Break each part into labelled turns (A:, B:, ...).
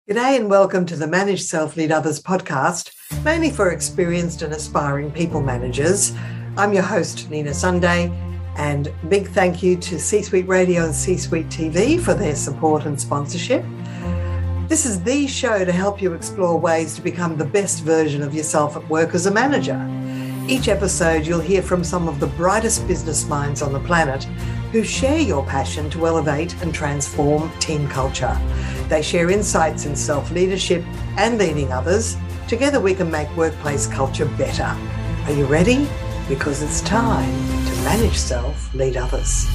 A: G'day and welcome to the Manage Self, Lead Others podcast, mainly for experienced and aspiring people managers. I'm your host, Nina Sunday, and big thank you to C-Suite Radio and C-Suite TV for their support and sponsorship. This is the show to help you explore ways to become the best version of yourself at work as a manager. Each episode, you'll hear from some of the brightest business minds on the planet who share your passion to elevate and transform team culture. They share insights in self-leadership and leading others. Together we can make workplace culture better. Are you ready? Because it's time to manage self, lead others.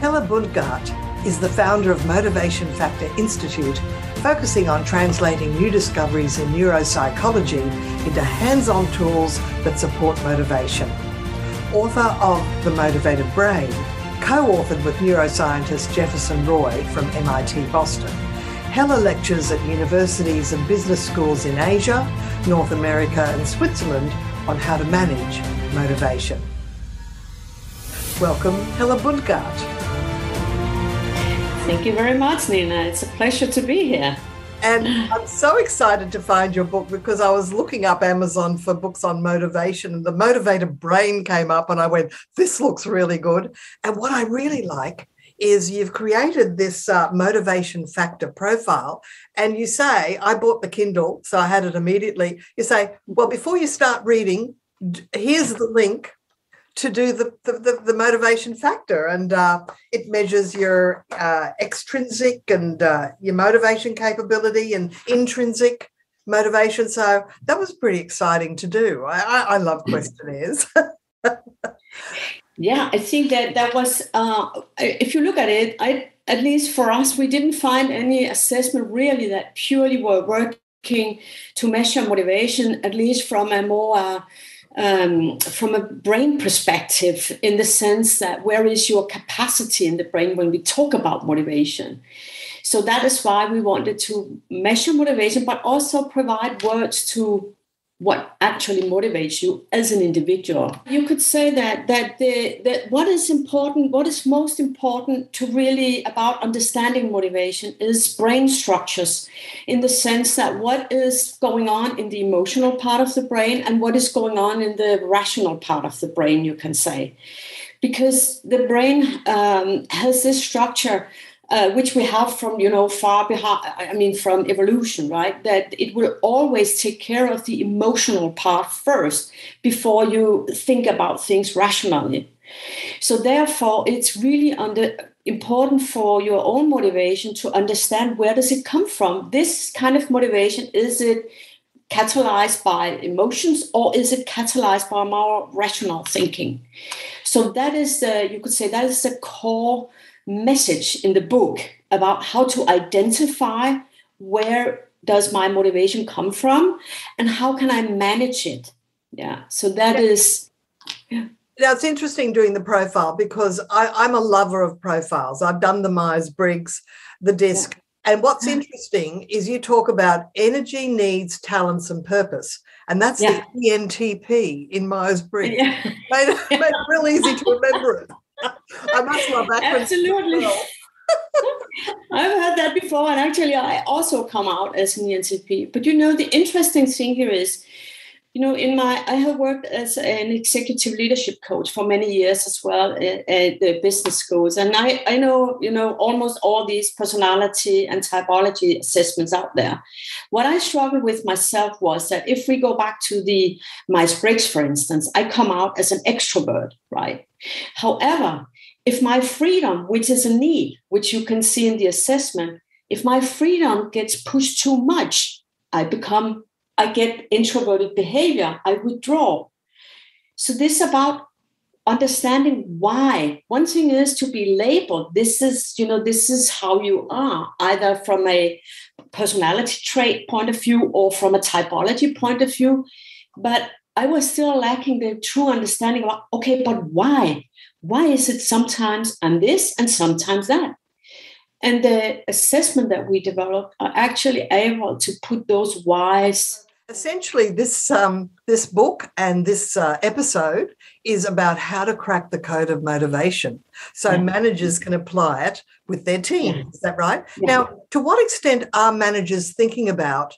A: Hella Bundgaard is the founder of Motivation Factor Institute, focusing on translating new discoveries in neuropsychology into hands-on tools that support motivation. Author of The Motivated Brain, co-authored with neuroscientist Jefferson Roy from MIT Boston. Hella lectures at universities and business schools in Asia, North America and Switzerland on how to manage motivation. Welcome, Hella Bundgaard.
B: Thank you very much, Nina. It's a pleasure to be here.
A: And I'm so excited to find your book because I was looking up Amazon for books on motivation and The Motivated Brain came up and I went, this looks really good. And what I really like is you've created this motivation factor profile and you say, I bought the Kindle, so I had it immediately. You say, well, before you start reading, here's the link to do the motivation factor, and it measures your extrinsic and your motivation capability and intrinsic motivation. So that was pretty exciting to do. I love questionnaires.
B: Yeah, I think that was, if you look at it, at least for us, we didn't find any assessment really that purely were working to measure motivation, at least from a more from a brain perspective, in the sense that where is your capacity in the brain when we talk about motivation. So that is why we wanted to measure motivation, but also provide words to what actually motivates you as an individual. You could say that what is important, what is most important to really about understanding motivation is brain structures, in the sense that what is going on in the emotional part of the brain and what is going on in the rational part of the brain, you can say. Because the brain has this structure which we have from, far behind, from evolution, right? That it will always take care of the emotional part first before you think about things rationally. So therefore, it's really important for your own motivation to understand where does it come from? This kind of motivation, is it catalyzed by emotions or is it catalyzed by more rational thinking? So that is you could say that is the core message in the book about how to identify where does my motivation come from and how can I manage it. Yeah, so that is.
A: Yeah. Now, it's interesting doing the profile because I'm a lover of profiles. I've done the Myers-Briggs, the DISC. Yeah. And what's interesting is you talk about energy, needs, talents, and purpose. And that's the ENTP in Myers-Briggs. Yeah. Made it real easy to remember it. I must love that.
B: Absolutely. Well. I've heard that before, and actually I also come out as an ENTP. But the interesting thing here is, I have worked as an executive leadership coach for many years as well at the business schools. And I know, almost all these personality and typology assessments out there. What I struggled with myself was that if we go back to the Myers-Briggs, for instance, I come out as an extrovert, right? However, if my freedom, which is a need, which you can see in the assessment, if my freedom gets pushed too much, I get introverted behavior, I withdraw. So this is about understanding why. One thing is to be labeled. This is how you are, either from a personality trait point of view or from a typology point of view. But I was still lacking the true understanding about, okay, but why? Why is it sometimes I'm this and sometimes that? And the assessment that we developed are actually able to put those whys
A: Essentially, this book and this episode is about how to crack the code of motivation, so managers can apply it with their team. Is that right? Now, to what extent are managers thinking about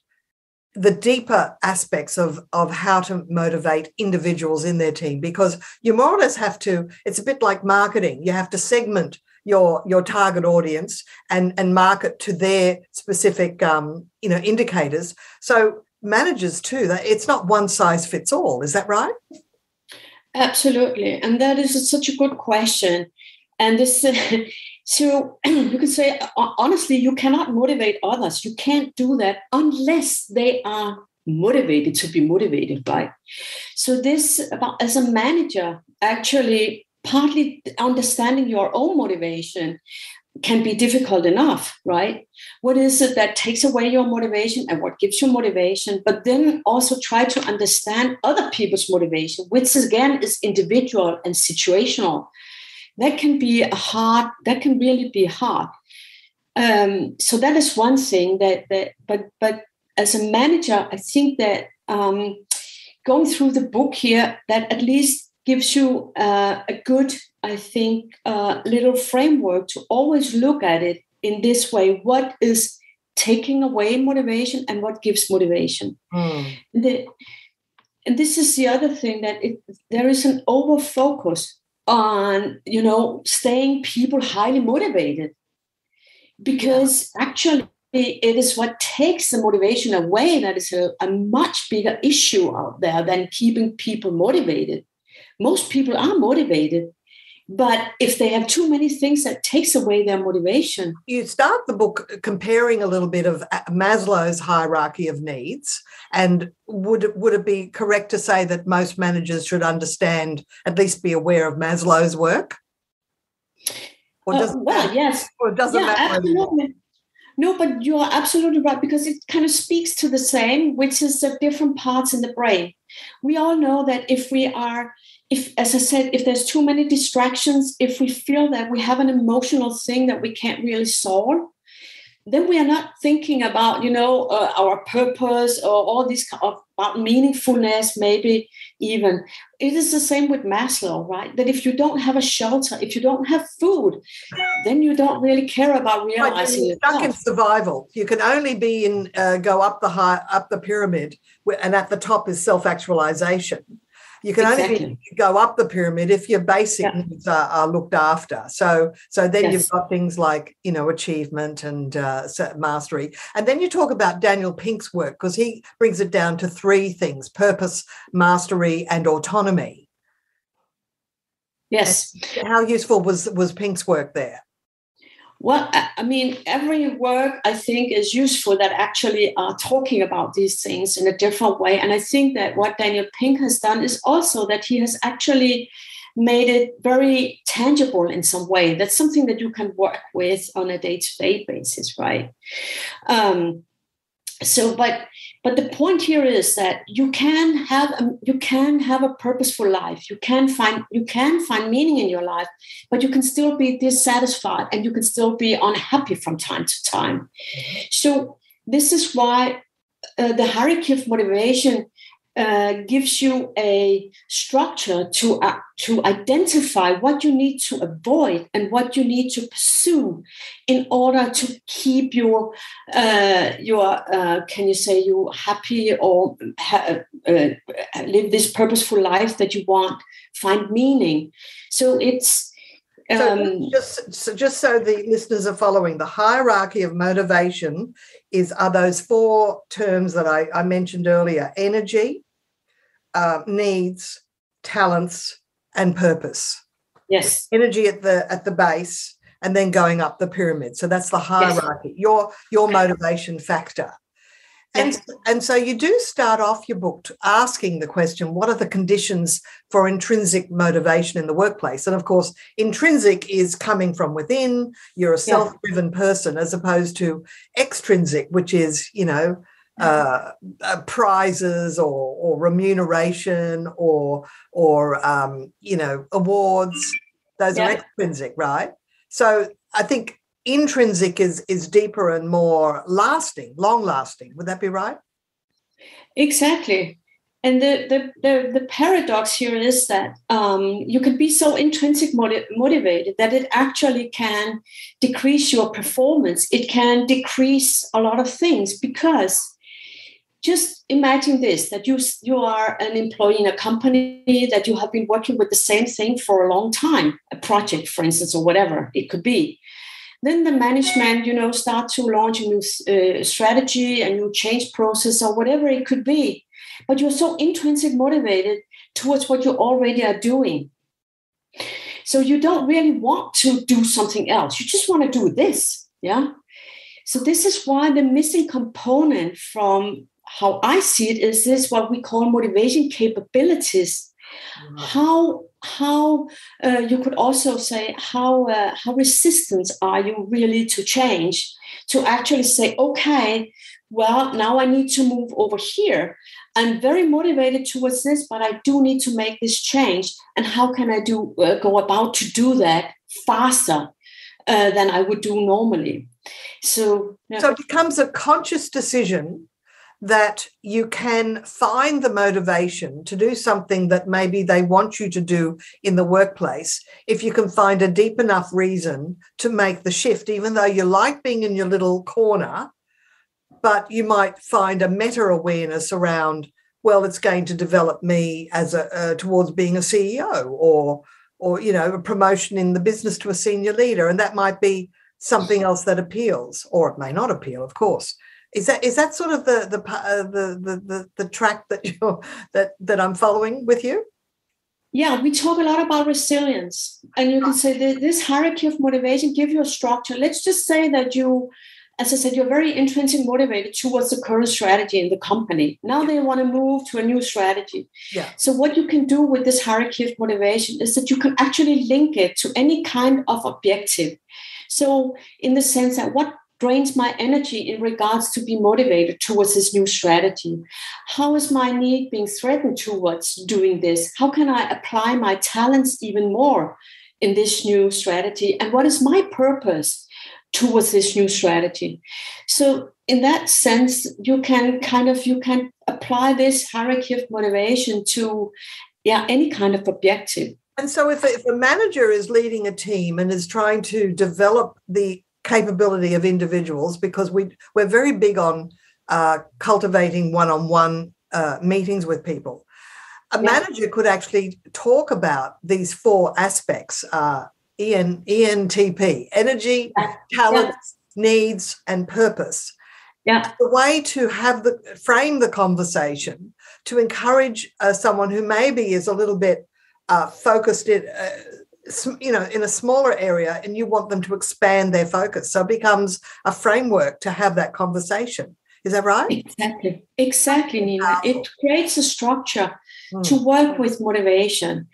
A: the deeper aspects of how to motivate individuals in their team? Because you more or less have to, it's a bit like marketing. You have to segment your target audience and market to their specific indicators. So managers too, it's not one size fits all. Is that right?
B: Absolutely. And that is such a good question. And this, so you can say, honestly, you cannot motivate others. You can't do that unless they are motivated to be motivated, right? So this, about as a manager, actually, partly understanding your own motivation can be difficult enough, right? What is it that takes away your motivation and what gives you motivation? But then also try to understand other people's motivation, which again is individual and situational. That can be that can really be hard. So that is one thing but as a manager, I think that going through the book here, that at least gives you a good, I think, little framework to always look at it in this way. What is taking away motivation and what gives motivation? And this is the other thing, that there is an over focus on, staying people highly motivated, because actually it is what takes the motivation away that is a much bigger issue out there than keeping people motivated. Most people are motivated, but if they have too many things that takes away their motivation.
A: You start the book comparing a little bit of Maslow's hierarchy of needs, and would it be correct to say that most managers should understand, at least be aware of Maslow's work? Or does
B: yes.
A: Or doesn't matter?
B: Absolutely. No, but you are absolutely right, because it kind of speaks to the same, which is the different parts in the brain. We all know that as I said, if there's too many distractions, if we feel that we have an emotional thing that we can't really solve, then we are not thinking about, our purpose or all these about meaningfulness, maybe even. It is the same with Maslow, right? That if you don't have a shelter, if you don't have food, then you don't really care about realizing
A: you're stuck in survival. You can only be go up the pyramid, and at the top is self-actualization. You can only go up the pyramid if your basic needs are looked after. So then you've got things like, achievement and mastery. And then you talk about Daniel Pink's work, because he brings it down to three things: purpose, mastery, and autonomy.
B: Yes.
A: And how useful was Pink's work there?
B: Well, I mean, every work, I think, is useful that actually are talking about these things in a different way. And I think that what Daniel Pink has done is also that he has actually made it very tangible in some way. That's something that you can work with on a day-to-day basis, right? But the point here is that you can have a purposeful life. You can find meaning in your life, but you can still be dissatisfied and you can still be unhappy from time to time. So this is why the hierarchy of motivation gives you a structure to identify what you need to avoid and what you need to pursue in order to keep you happy or live this purposeful life that you want, find meaning. So it's
A: just so the listeners are following, the hierarchy of motivation are those four terms that I mentioned earlier: energy, needs, talents, and purpose.
B: Yes.
A: Energy at the base, and then going up the pyramid. So that's the hierarchy, your motivation factor. And so you do start off your book asking the question, what are the conditions for intrinsic motivation in the workplace? And of course, intrinsic is coming from within. You're a self-driven person, as opposed to extrinsic, which is, prizes or remuneration or awards. Those are extrinsic, right? So I think intrinsic is deeper and more lasting, long lasting. Would that be right?
B: Exactly. And the paradox here is that you can be so intrinsic motivated that it actually can decrease your performance. It can decrease a lot of things, because just imagine this, that you are an employee in a company, that you have been working with the same thing for a long time, a project, for instance, or whatever it could be. Then the management, start to launch a new strategy, a new change process, or whatever it could be. But you're so intrinsic motivated towards what you already are doing. So you don't really want to do something else. You just want to do this. Yeah. So this is why the missing component, from how I see it, is this, what we call motivation capabilities. How you could also say how resistant are you really to change, to actually say, okay, well, now I need to move over here. I'm very motivated towards this, but I do need to make this change. And how can I go about to do that faster than I would do normally? So
A: it becomes a conscious decision that you can find the motivation to do something that maybe they want you to do in the workplace, if you can find a deep enough reason to make the shift, even though you like being in your little corner, but you might find a meta-awareness around, well, it's going to develop me as towards being a CEO, or a promotion in the business to a senior leader, and that might be something else that appeals, or it may not appeal, of course. Is that sort of the track that I'm following with you?
B: Yeah, we talk a lot about resilience, and you can say that this hierarchy of motivation gives you a structure. Let's just say that you, as I said, you're very intrinsically motivated towards the current strategy in the company. Now they want to move to a new strategy.
A: Yeah.
B: So what you can do with this hierarchy of motivation is that you can actually link it to any kind of objective. So in the sense that what drains my energy in regards to be motivated towards this new strategy? How is my need being threatened towards doing this? How can I apply my talents even more in this new strategy? And what is my purpose towards this new strategy? So in that sense, you can apply this hierarchy of motivation to any kind of objective.
A: And so if a manager is leading a team and is trying to develop the capability of individuals, because we're very big on cultivating one-on-one meetings with people, a manager could actually talk about these four aspects, ENTP, energy, talents, needs, and purpose.
B: Yeah.
A: The way to frame the conversation to encourage someone who maybe is a little bit focused in a smaller area, and you want them to expand their focus. So it becomes a framework to have that conversation. Is that right?
B: Exactly, Nina. It creates a structure to work with motivation.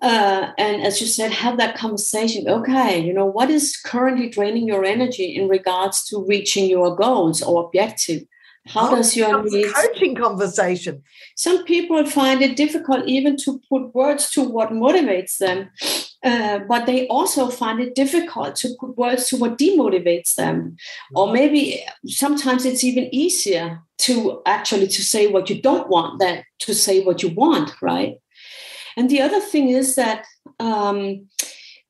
B: And as you said, have that conversation. Okay, what is currently draining your energy in regards to reaching your goals or objective? How does your needs...
A: coaching conversation.
B: Some people find it difficult even to put words to what motivates them, but they also find it difficult to put words to what demotivates them. Or maybe sometimes it's even easier to say what you don't want than to say what you want, right? And the other thing is that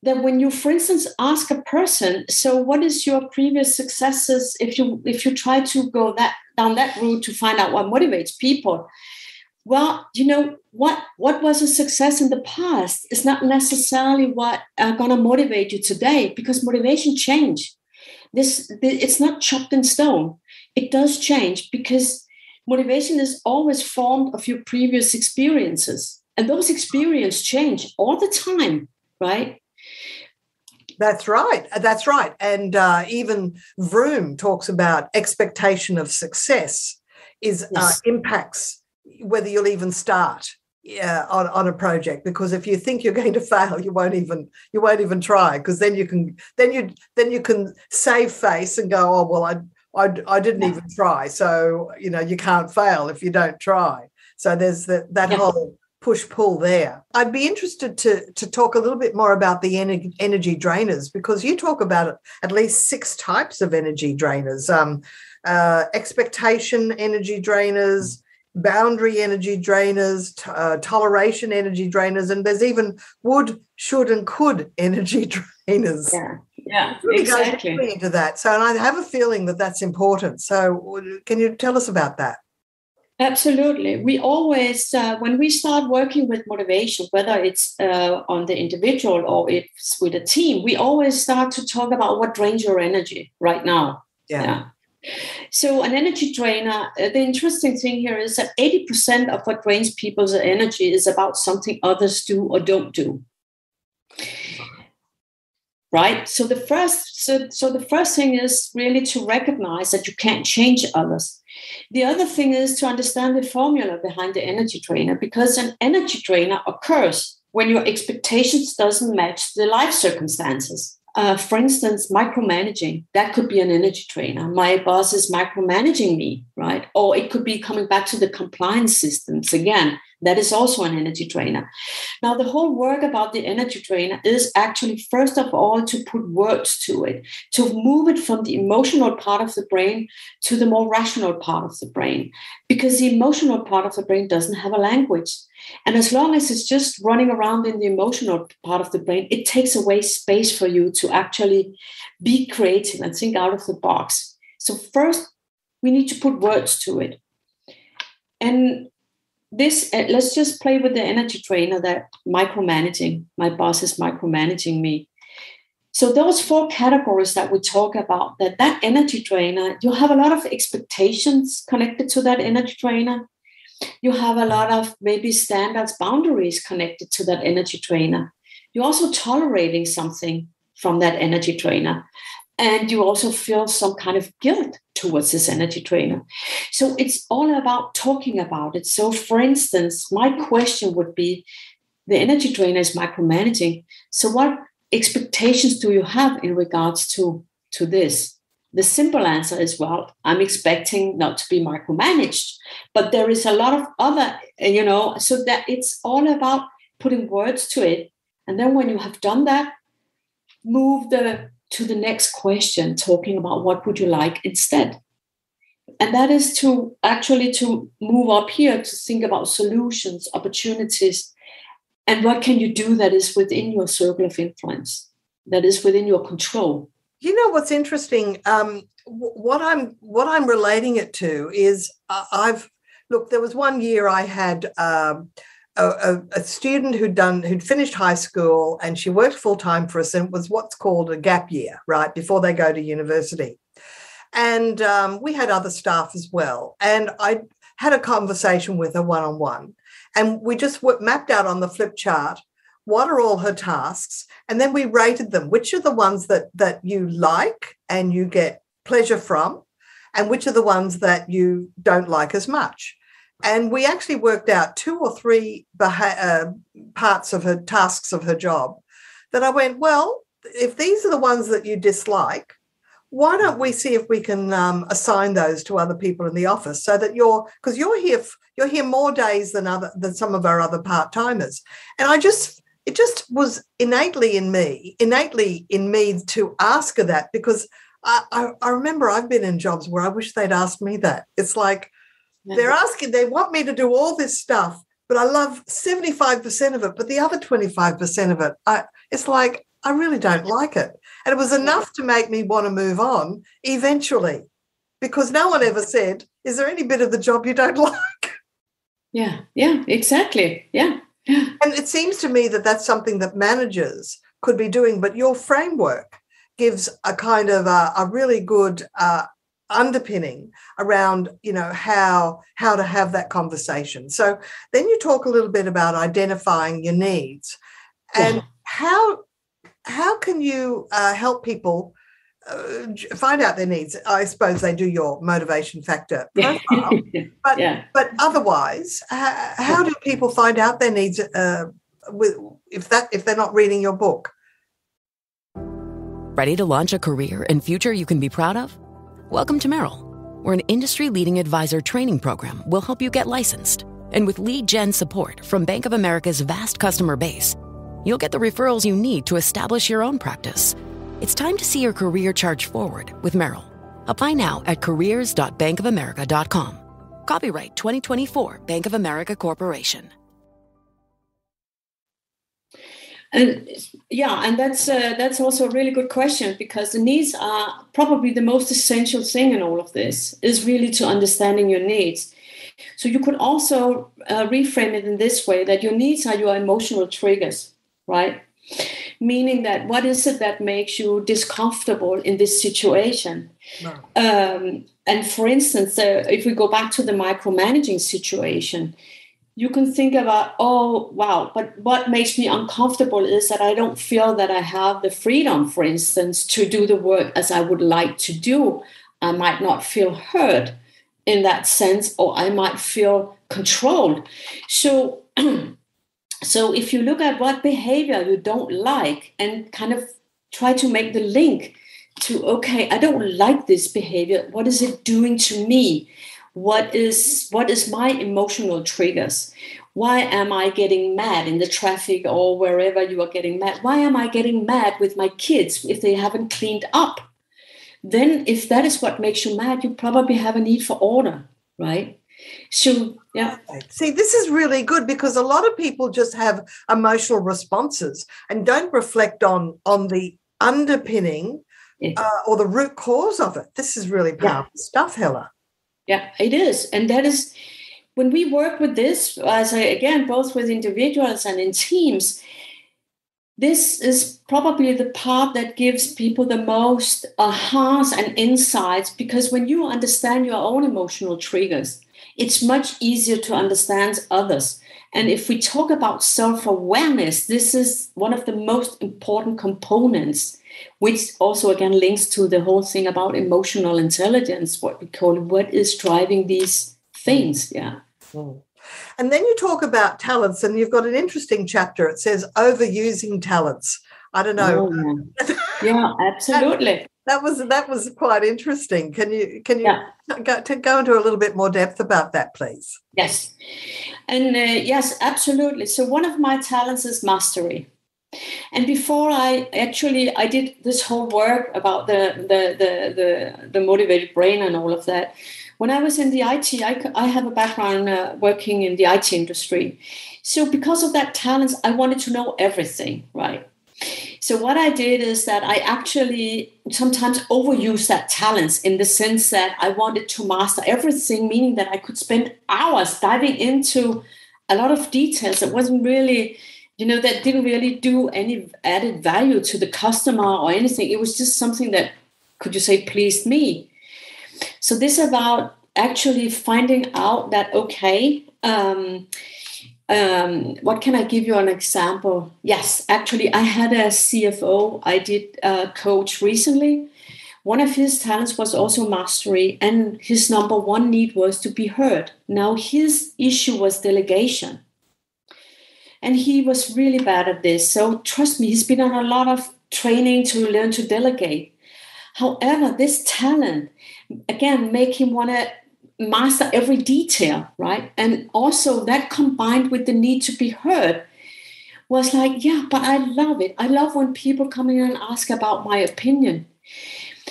B: that when you, for instance, ask a person, so what is your previous successes, if you try to go down that route to find out what motivates people, well, what was a success in the past is not necessarily what are going to motivate you today, because motivation change. It's not chopped in stone. It does change, because motivation is always formed of your previous experiences, and those experiences change all the time, right?
A: That's right. And even Vroom talks about expectation of success impacts whether you'll even start on a project, because if you think you're going to fail, you won't even try, because then you can save face and go, oh well, I didn't even try. So you can't fail if you don't try. So there's that whole push-pull there. I'd be interested to talk a little bit more about the energy drainers, because you talk about at least 6 types of energy drainers. Expectation energy drainers, boundary energy drainers, toleration energy drainers, and there's even would, should, and could energy drainers.
B: Yeah,
A: really
B: exactly.
A: Goes into that. So, and I have a feeling that that's important. So, can you tell us about that?
B: Absolutely. We always, when we start working with motivation, whether it's on the individual or it's with a team, we always start to talk about what drains your energy right now. Yeah. So an energy drainer, the interesting thing here is that 80% of what drains people's energy is about something others do or don't do. Right? So the first thing is really to recognize that you can't change others. The other thing is to understand the formula behind the energy drainer, because an energy drainer occurs when your expectations doesn't match the life circumstances. For instance, micromanaging, that could be an energy drainer. My boss is micromanaging me, right? Or it could be coming back to the compliance systems again. That is also an energy drainer. Now, the whole work about the energy drainer is actually, first of all, to put words to it, to move it from the emotional part of the brain to the more rational part of the brain, because the emotional part of the brain doesn't have a language. And as long as it's just running around in the emotional part of the brain, it takes away space for you to actually be creative and think out of the box. So first, we need to put words to it. And this, let's just play with the energy drainer, that micromanaging. My boss is micromanaging me. So those 4 categories that we talk about, that energy drainer, you have a lot of expectations connected to that energy drainer. You have a lot of maybe standards, boundaries connected to that energy drainer. You're also tolerating something from that energy drainer. And you also feel some kind of guilt towards this energy drainer. So it's all about talking about it. So for instance, my question would be, the energy drainer is micromanaging. So what expectations do you have in regards to this? The simple answer is, well, I'm expecting not to be micromanaged. But there is a lot of other, so that it's all about putting words to it. And then when you have done that, move to the next question, talking about what would you like instead. And that is to move up here to think about solutions, opportunities, and what can you do that is within your circle of influence, that is within your control.
A: You know what's interesting? What I'm relating it to is there was one year I had a student who'd finished high school, and she worked full-time for us, and it was what's called a gap year, right, before they go to university. And we had other staff as well. And I had a conversation with her one-on-one, and we just mapped out on the flip chart what are all her tasks, and then we rated them. Which are the ones that you like and you get pleasure from, and which are the ones that you don't like as much. And we actually worked out 2 or 3 parts of her tasks of her job that I went, well, if these are the ones that you dislike, why don't we see if we can assign those to other people in the office, so that because you're here more days than some of our other part-timers. And it just was innately in me to ask her that, because I remember I've been in jobs where I wish they'd asked me that. It's like, they want me to do all this stuff, but I love 75% of it, but the other 25% of it, it's like, I really don't like it. And it was enough to make me want to move on eventually, because no one ever said, is there any bit of the job you don't like?
B: Yeah, exactly. Yeah.
A: And it seems to me that that's something that managers could be doing, but your framework gives a kind of a really good underpinning around, how to have that conversation. So then you talk a little bit about identifying your needs, and how can you help people find out their needs? I suppose they do your motivation factor profile, but otherwise, how do people find out their needs if they're not reading your book?
C: Ready to launch a career and future you can be proud of? Welcome to Merrill, where an industry-leading advisor training program will help you get licensed. And with lead gen support from Bank of America's vast customer base, you'll get the referrals you need to establish your own practice. It's time to see your career charge forward with Merrill. Apply now at careers.bankofamerica.com. Copyright 2024 Bank of America Corporation.
B: And and that's also a really good question, because the needs are probably the most essential thing in all of this, is really to understanding your needs. So you could also reframe it in this way, that your needs are your emotional triggers, right? Meaning that what is it that makes you discomfortable in this situation? Wow. And for instance, if we go back to the micromanaging situation, you can think about, oh, wow, but what makes me uncomfortable is that I don't feel that I have the freedom, for instance, to do the work as I would like to do. I might not feel heard in that sense, or I might feel controlled. So, so if you look at what behavior you don't like and kind of try to make the link to, okay, I don't like this behavior. What is it doing to me? What is my emotional triggers? Why am I getting mad in the traffic or wherever you are getting mad? Why am I getting mad with my kids if they haven't cleaned up? Then if that is what makes you mad, you probably have a need for order, right? So, yeah.
A: See, this is really good, because a lot of people just have emotional responses and don't reflect on the underpinning or the root cause of it. This is really powerful stuff, Hella.
B: Yeah, it is. And that is, when we work with this, both with individuals and in teams, this is probably the part that gives people the most ahas and insights, because when you understand your own emotional triggers, it's much easier to understand others. And if we talk about self-awareness, this is one of the most important components, which also again links to the whole thing about emotional intelligence, what we call it, what is driving these things. Yeah.
A: And then you talk about talents, and you've got an interesting chapter. It says overusing talents. I don't know.
B: Oh, yeah, absolutely.
A: That was quite interesting. Can you go into a little bit more depth about that, please?
B: Yes. And yes, absolutely. So one of my talents is mastery. And before I did this whole work about the motivated brain and all of that, when I was in the IT, I have a background working in the IT industry. So because of that talent, I wanted to know everything, right? So what I did is that I actually sometimes overused that talent, in the sense that I wanted to master everything, meaning that I could spend hours diving into a lot of details that wasn't really, that didn't really do any added value to the customer or anything. It was just something that, could you say, pleased me. So this is about actually finding out that, okay, what can I give you an example? Yes, actually, I had a CFO I did coach recently. One of his talents was also mastery, and his number one need was to be heard. Now, his issue was delegation. And he was really bad at this. So trust me, he's been on a lot of training to learn to delegate. However, this talent, again, make him want to master every detail, right? And also that combined with the need to be heard was like, yeah, but I love it. I love when people come in and ask about my opinion.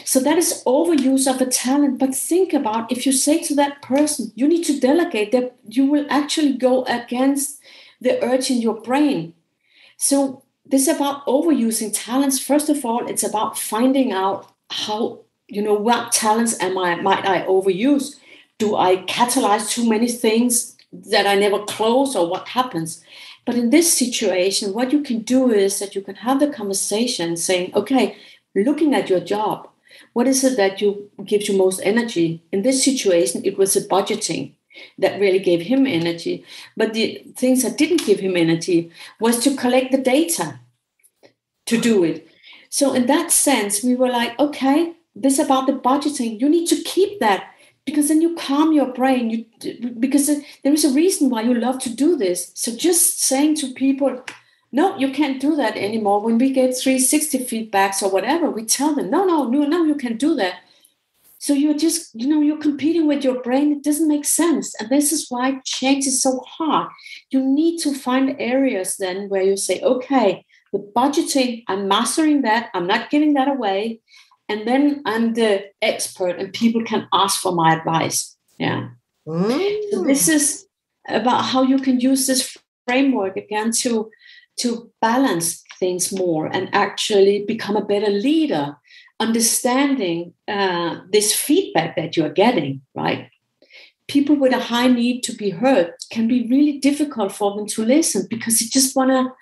B: So that is overuse of a talent. But think about, if you say to that person, you need to delegate, that you will actually go against the urge in your brain. So this is about overusing talents. First of all, it's about finding out how, what talents might I overuse? Do I catalyze too many things that I never close, or what happens? But in this situation, what you can do is that you can have the conversation saying, okay, looking at your job, what is it that gives you most energy? In this situation, it was the budgeting that really gave him energy. But the things that didn't give him energy was to collect the data to do it. So in that sense, we were like, okay, this is about the budgeting. You need to keep that, because then you calm your brain. Because there is a reason why you love to do this. So just saying to people, no, you can't do that anymore. When we get 360 feedbacks or whatever, we tell them, no, you can't do that. So you're just, you're competing with your brain. It doesn't make sense. And this is why change is so hard. You need to find areas then where you say, okay, the budgeting, I'm mastering that. I'm not giving that away. And then I'm the expert and people can ask for my advice. Yeah. So this is about how you can use this framework again to balance things more and actually become a better leader, understanding this feedback that you're getting, right? People with a high need to be heard can be really difficult for them to listen because they just want to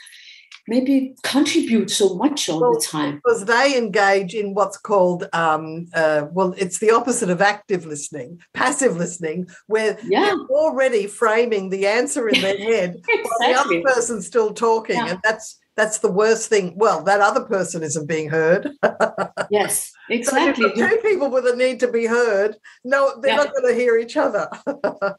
B: maybe contribute so much all the time.
A: Because they engage in what's called, it's the opposite of active listening, passive listening, where they're already framing the answer in their head while the other person's still talking. And that's the worst thing. Well, that other person isn't being heard.
B: Yes, exactly.
A: So two people with a need to be heard, no, they're not going to hear each other.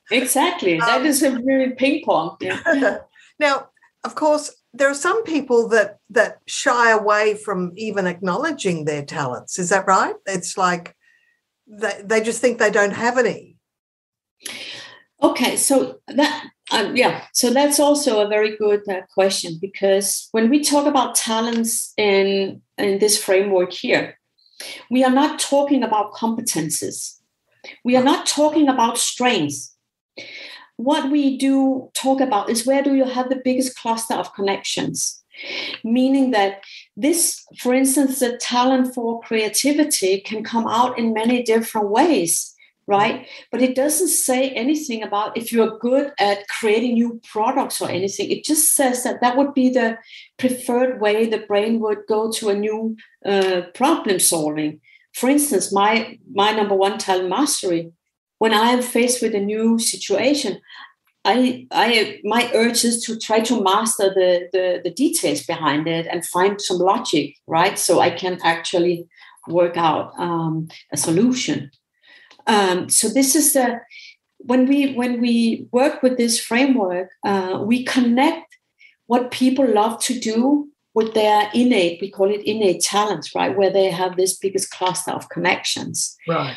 B: Exactly. That is a really ping pong. Yeah.
A: Now, of course, there are some people that shy away from even acknowledging their talents. Is that right? It's like they just think they don't have any.
B: Okay, so so that's also a very good question, because when we talk about talents in this framework here, we are not talking about competences. We are not talking about strengths. What we do talk about is where do you have the biggest cluster of connections? Meaning that this, for instance, the talent for creativity can come out in many different ways, right? But it doesn't say anything about if you're good at creating new products or anything. It just says that would be the preferred way the brain would go to a new problem solving. For instance, my number one talent, mastery. When I am faced with a new situation, my urge is to try to master the details behind it and find some logic, right? So I can actually work out a solution. So this is when we work with this framework, we connect what people love to do with their we call it innate talents, right? Where they have this biggest cluster of connections.
A: Right.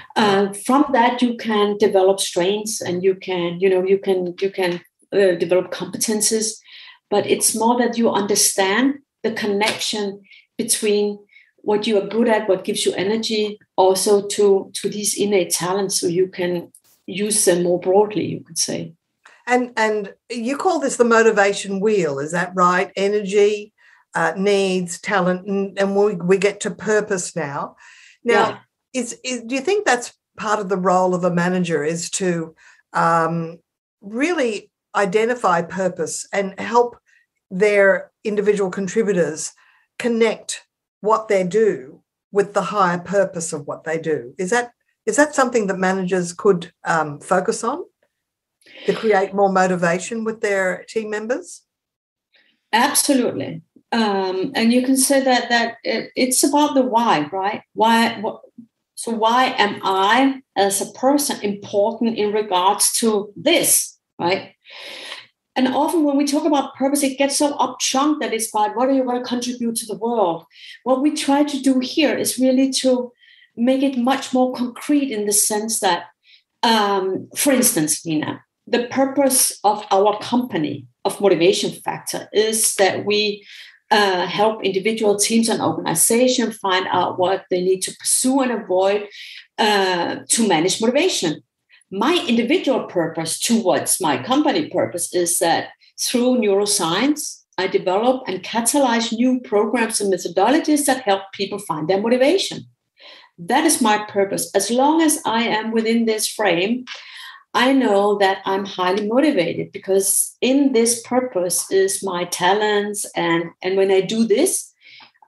B: From that, you can develop strengths and you can develop competences, but it's more that you understand the connection between what you are good at, what gives you energy, also to these innate talents, so you can use them more broadly, you could say.
A: And you call this the motivation wheel, is that right? Energy, needs, talent, and we get to purpose now. Now, do you think that's part of the role of a manager, is to really identify purpose and help their individual contributors connect what they do with the higher purpose of what they do? Is that something that managers could focus on to create more motivation with their team members?
B: Absolutely. And you can say that it's about the why, right? So why am I as a person important in regards to this, right? And often when we talk about purpose, it gets so up-chunked that it's about what are you going to contribute to the world? What we try to do here is really to make it much more concrete in the sense that, for instance, Nina, the purpose of our company, of Motivation Factor, is that we help individual teams and organizations find out what they need to pursue and avoid to manage motivation. My individual purpose towards my company purpose is that through neuroscience, I develop and catalyze new programs and methodologies that help people find their motivation. That is my purpose. As long as I am within this frame, I know that I'm highly motivated, because in this purpose is my talents. And when I do this,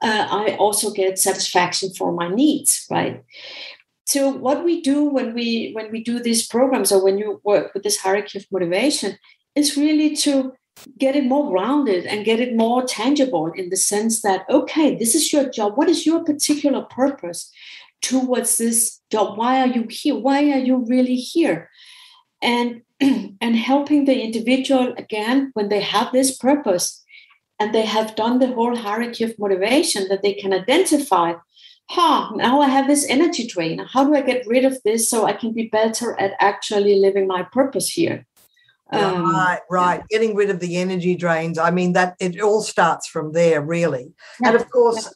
B: I also get satisfaction for my needs, right? So what we do when we do these programs, or when you work with this hierarchy of motivation, is really to get it more rounded and get it more tangible, in the sense that, okay, this is your job. What is your particular purpose towards this job? Why are you here? Why are you really here? And helping the individual, again, when they have this purpose and they have done the whole hierarchy of motivation, that they can identify, now I have this energy drain. How do I get rid of this so I can be better at actually living my purpose here?
A: Right. Yeah. Getting rid of the energy drains. I mean, that it all starts from there, really. Yeah. And of course,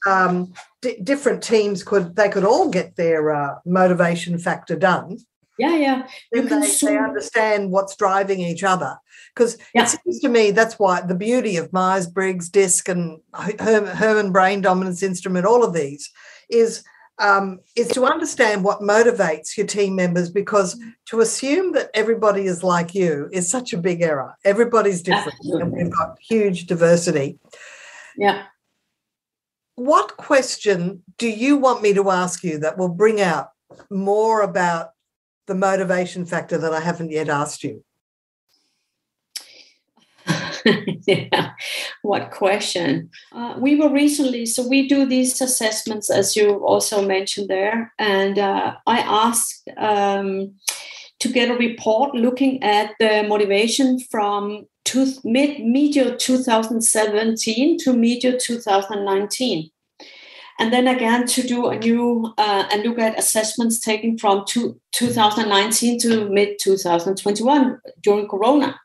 A: different teams could all get their motivation factor done.
B: Yeah. You
A: then
B: can
A: they understand what's driving each other. Because it seems to me that's why the beauty of Myers-Briggs, DISC, and Herman Brain Dominance Instrument, all of these, is to understand what motivates your team members, because to assume that everybody is like you is such a big error. Everybody's different. Absolutely. And we've got huge diversity.
B: Yeah.
A: What question do you want me to ask you that will bring out more about the motivation factor that I haven't yet asked you?
B: Yeah, what question? We were recently, so we do these assessments, as you also mentioned there, and I asked to get a report looking at the motivation from mid-year 2017 to mid-year 2019. And then again to do a new and look at assessments taken from 2019 to mid-2021 during Corona.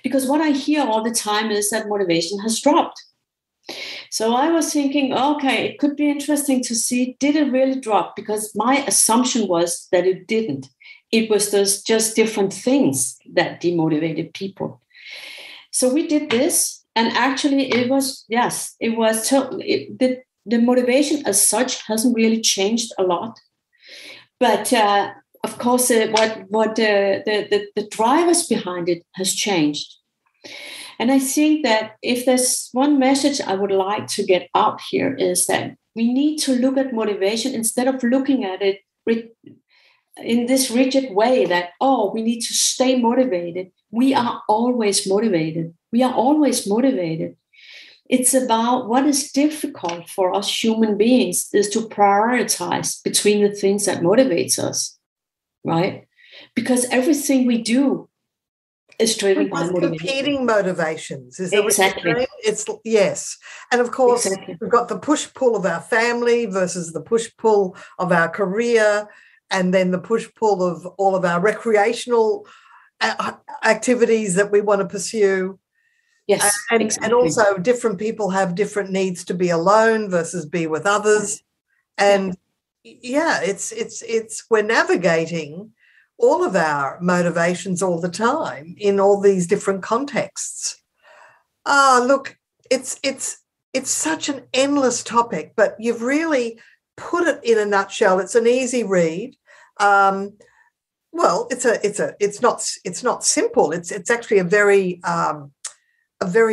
B: Because what I hear all the time is that motivation has dropped. So I was thinking, okay, it could be interesting to see, did it really drop? Because my assumption was that it didn't. It was just different things that demotivated people. So we did this, and actually the motivation as such hasn't really changed a lot. But of course, what the drivers behind it has changed. And I think that if there's one message I would like to get out here is that we need to look at motivation instead of looking at it in this rigid way that, we need to stay motivated. We are always motivated. It's about what is difficult for us human beings is to prioritize between the things that motivates us, right? Because everything we do is driven by motivation.
A: Competing motivations. Is
B: exactly.
A: That it's yes. And of course, We've got the push-pull of our family versus the push-pull of our career, and then the push-pull of all of our recreational activities that we want to pursue.
B: Yes,
A: and also different people have different needs to be alone versus be with others. And it's we're navigating all of our motivations all the time in all these different contexts. Look, it's such an endless topic, but you've really put it in a nutshell. It's an easy read. Well, it's not simple. It's actually a very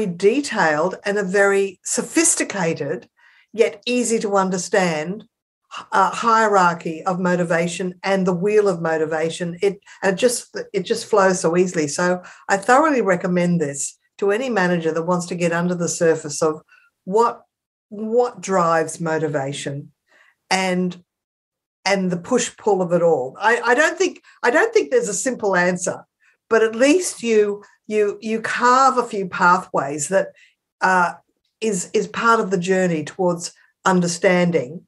A: detailed and a very sophisticated yet easy to understand hierarchy of motivation and the wheel of motivation. It just flows so easily. So I thoroughly recommend this to any manager that wants to get under the surface of what drives motivation and the push-pull of it all. I don't think there's a simple answer, but at least you carve a few pathways that is part of the journey towards understanding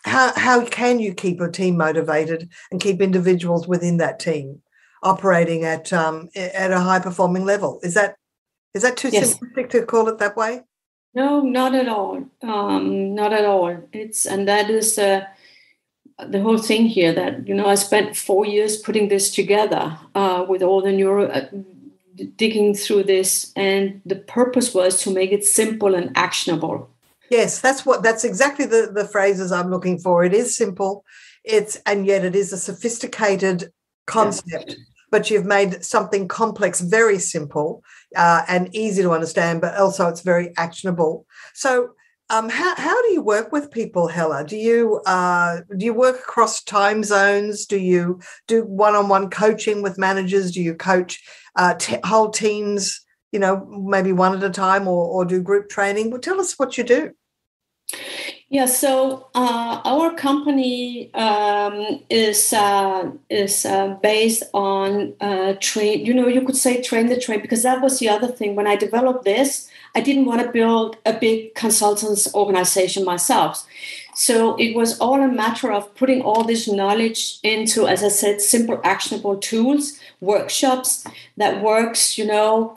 A: how can you keep a team motivated and keep individuals within that team operating at a high performing level. Is that too simplistic to call it that way?
B: No, not at all. Not at all. That is the whole thing here. That I spent 4 years putting this together with all the digging through this, and the purpose was to make it simple and actionable.
A: Yes, that's exactly the phrases I'm looking for. It is simple, and yet it is a sophisticated concept. But you've made something complex very simple and easy to understand, but also it's very actionable. So how do you work with people, Helle? Do you work across time zones? Do you do one-on-one coaching with managers? Do you coach whole teams, maybe one at a time, or do group training? Well, tell us what you do.
B: Yeah, so our company is based on train. You could say train the train, because that was the other thing. When I developed this, I didn't want to build a big consultants organization myself. So it was all a matter of putting all this knowledge into, as I said, simple, actionable tools, workshops that works,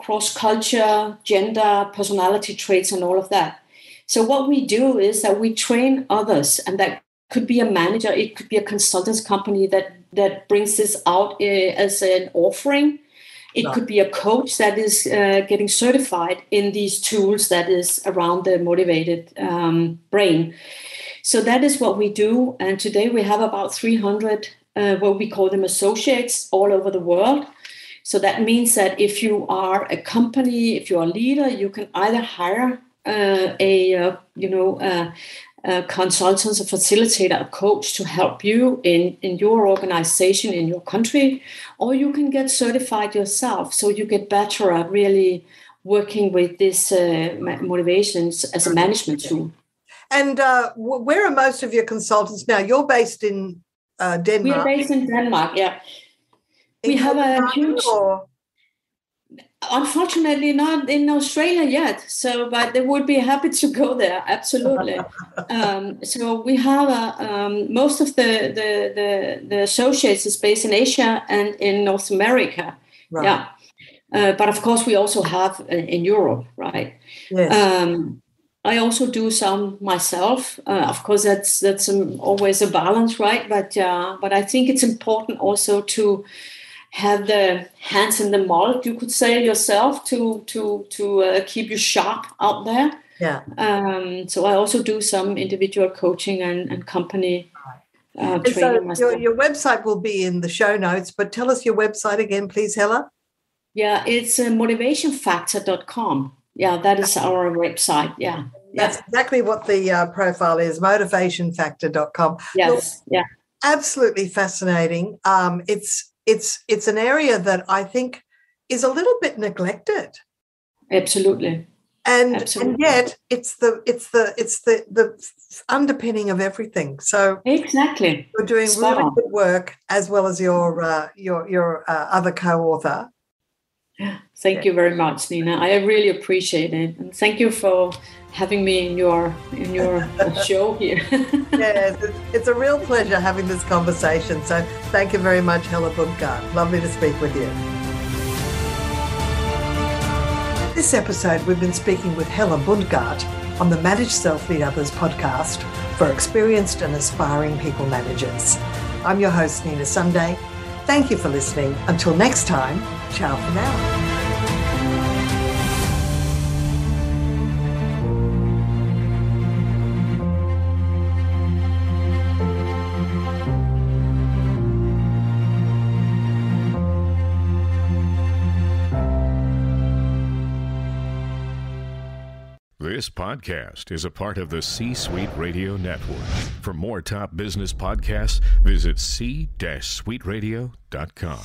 B: cross-culture, gender, personality traits, and all of that. So what we do is that we train others, and that could be a manager, it could be a consultants company that brings this out as an offering. It could be a coach that is getting certified in these tools that is around the motivated brain. So that is what we do. And today we have about 300, what we call them associates all over the world. So that means that if you are a company, if you're a leader, you can either hire a consultant, a facilitator, a coach to help you in your organization, in your country, or you can get certified yourself. So you get better at really working with this motivations as a management tool.
A: And where are most of your consultants now? You're based in Denmark.
B: We are based in Denmark, yeah. We have a huge... Unfortunately, not in Australia yet. So, but they would be happy to go there. Absolutely. So we have most of the associates is based in Asia and in North America. Right. Yeah. But of course, we also have in Europe, right? Yes. I also do some myself. Of course, that's always a balance, right? But I think it's important also to have the hands in the mold, you could say yourself, to keep you sharp out there. Yeah. So I also do some individual coaching and company training.
A: So your website will be in the show notes, but tell us your website again, please, Helle.
B: Yeah, it's motivationfactor.com. Yeah, that is our website. Yeah.
A: That's exactly what the profile is, motivationfactor.com.
B: Yes.
A: Look, absolutely fascinating. It's an area that I think is a little bit neglected.
B: Absolutely.
A: And yet it's the underpinning of everything. So
B: exactly,
A: you're doing really good work, as well as your other co-author.
B: Thank you very much, Nina. I really appreciate it, and thank you for having me in your show here.
A: Yes, it's a real pleasure having this conversation. So thank you very much, Helle Bundgaard. Lovely to speak with you. This episode, we've been speaking with Helle Bundgaard on the Manage Self, Lead Others podcast for experienced and aspiring people managers. I'm your host, Nina Sunday. Thank you for listening. Until next time, ciao for now.
D: This podcast is a part of the C-Suite Radio Network. For more top business podcasts, visit c-suiteradio.com.